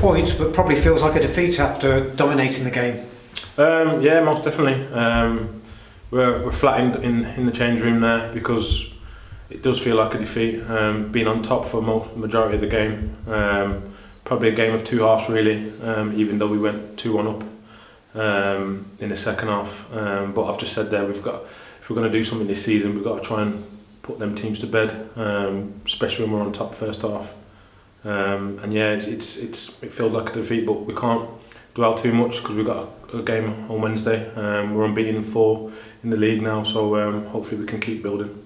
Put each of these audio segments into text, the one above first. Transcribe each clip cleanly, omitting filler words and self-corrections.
point, but probably feels like a defeat after dominating the game. Yeah, most definitely. We're flat in the change room there because it does feel like a defeat. Being on top for majority of the game, probably a game of two halves really. Even though we went 2-1 up in the second half, but I've just said there if we're going to do something this season, we've got to try and put them teams to bed, especially when we're on top first half. And yeah, it feels like a defeat, but we can't dwell too much because we've got a game on Wednesday. We're unbeaten in 4 in the league now, so hopefully we can keep building.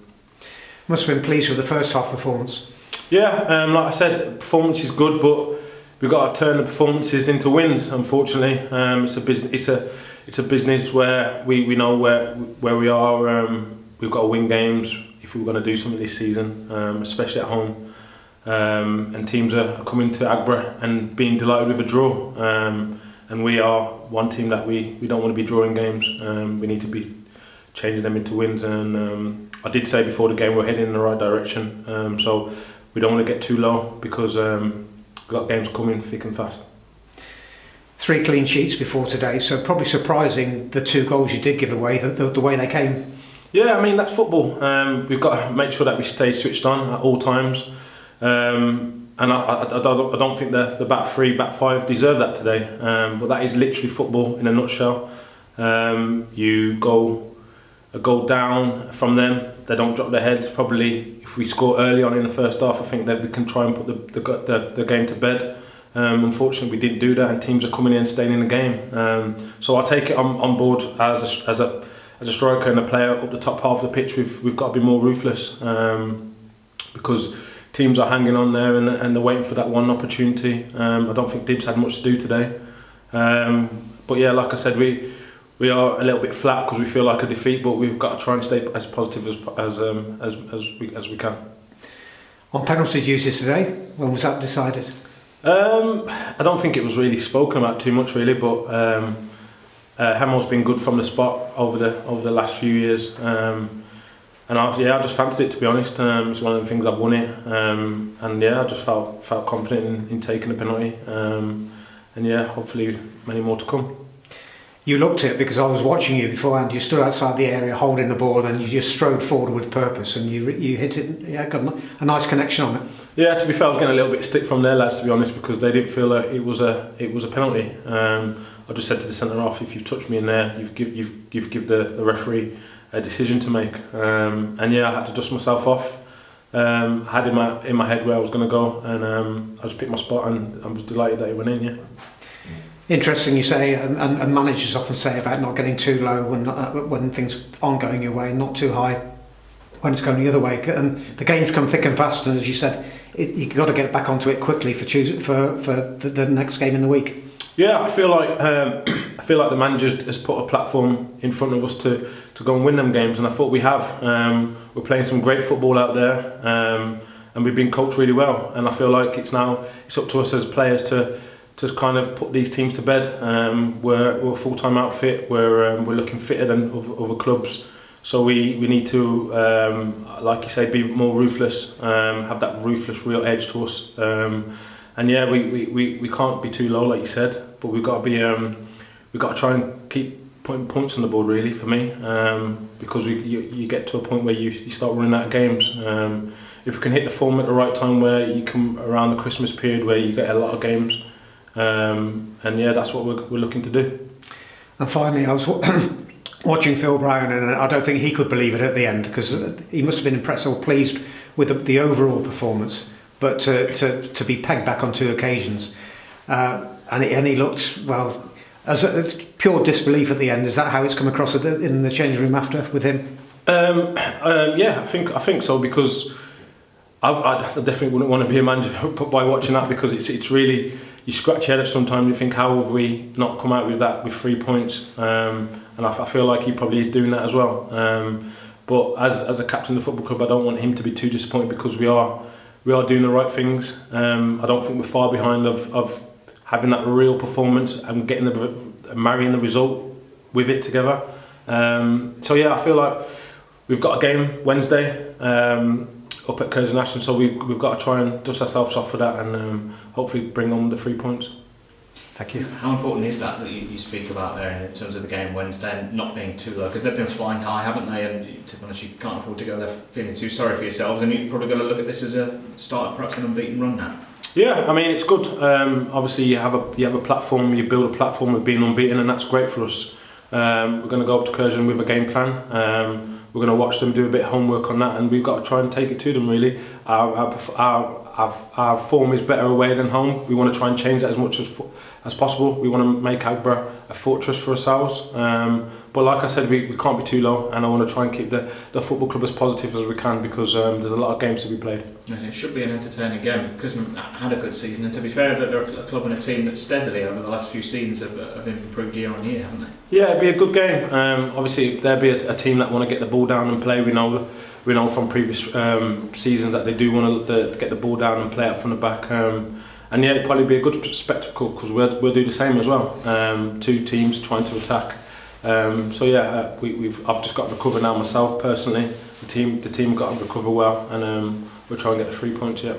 Must have been pleased with the first half performance. Yeah, like I said, performance is good, but we've got to turn the performances into wins. Unfortunately, it's a business where we know where we are. We've got to win games if we're going to do something this season, especially at home. And teams are coming to Agbra and being delighted with a draw. And we are one team that we don't want to be drawing games. We need to be changing them into wins. And I did say before the game we're heading in the right direction. So we don't want to get too low because we've got games coming thick and fast. 3 clean sheets before today, so probably surprising the 2 goals you did give away, the way they came. Yeah, I mean that's football. We've got to make sure that we stay switched on at all times. And I don't think the back 3, back 5 deserve that today. But that is literally football in a nutshell. You go a goal down from them, they don't drop their heads. Probably if we score early on in the first half, I think that we can try and put the game to bed. Unfortunately, we didn't do that, and teams are coming in and staying in the game. So I take it on board as a striker and a player up the top half of the pitch. We've got to be more ruthless because teams are hanging on there and they're waiting for that one opportunity. I don't think Dibs had much to do today. But yeah, like I said, we are a little bit flat because we feel like a defeat, but we've got to try and stay as positive as we can. On penalties uses today, when was that decided? I don't think it was really spoken about too much really, but Hamel's been good from the spot over the last few years. And I just fancied it, to be honest. It's one of the things I've won it, and yeah, I just felt confident in taking the penalty, and yeah, hopefully many more to come. You looked it because I was watching you beforehand. You stood outside the area holding the ball, and you just strode forward with purpose, and you hit it. Yeah, got a nice connection on it. Yeah, to be fair, I was getting a little bit of stick from their lads, to be honest, because they didn't feel like it was a penalty. I just said to the centre half, if you've touched me in there, you've give the referee a decision to make, and yeah, I had to dust myself off. I had in my head where I was going to go, and I just picked my spot, and I was delighted that it went in. Yeah. Interesting, you say, and managers often say about not getting too low when things aren't going your way, not too high when it's going the other way. And the games come thick and fast, and as you said, you've got to get back onto it quickly for the next game in the week. Yeah, I feel like the manager has put a platform in front of us to go and win them games, and I thought we have. We're playing some great football out there, and we've been coached really well. And I feel like it's up to us as players to kind of put these teams to bed. We're a full-time outfit. We're looking fitter than other clubs, so we need to, like you say, be more ruthless. Have that ruthless, real edge to us. And yeah, we can't be too low, like you said, but we've got to try and keep putting points on the board, really, for me, because you get to a point where you start running out of games. If we can hit the form at the right time, where you come around the Christmas period, where you get a lot of games, and yeah, that's what we're looking to do. And finally, I was watching Phil Brown, and I don't think he could believe it at the end, because he must have been impressed or pleased with the overall performance. But to be pegged back on 2 occasions, and he looked, well, as pure disbelief at the end. Is that how it's come across in the changing room after with him? Yeah, I think so, because I definitely wouldn't want to be a manager by watching that, because it's really, you scratch your head sometimes. You think, how have we not come out with that with 3 points? And I feel like he probably is doing that as well. But as a captain of the football club, I don't want him to be too disappointed, because we are doing the right things. I don't think we're far behind of having that real performance and marrying the result with it together. So yeah, I feel like we've got a game Wednesday up at Curzon Ashton, so we've got to try and dust ourselves off for that, and hopefully bring on the 3 points. Thank you. How important is that you speak about there in terms of the game Wednesday and not being too low? Because they've been flying high, haven't they? And to be honest, you can't afford to go there feeling too sorry for yourselves. And you've probably got to look at this as a start of perhaps an unbeaten run now. Yeah, I mean it's good. Obviously, you have a platform, you build a platform of being unbeaten, and that's great for us. We're going to go up to Curzon with a game plan. We're going to watch them do a bit of homework on that, and we've got to try and take it to them. Really, our form is better away than home. We want to try and change that as much as possible. We want to make Agba a fortress for ourselves. But like I said, we can't be too low, and I want to try and keep the football club as positive as we can, because there's a lot of games to be played. And it should be an entertaining game, because they've had a good season, and to be fair, they're a club and a team that steadily over the last few seasons have improved year on year, haven't they? Yeah, it'd be a good game. Obviously, there'll be a team that want to get the ball down and play. We know from previous seasons that they do want to get the ball down and play up from the back. And yeah, it'd probably be a good spectacle, because we'll do the same as well. Two teams trying to attack. So yeah, I've just got to recover now myself personally. The team got to recover well, and we'll try and get the 3 points. Yeah.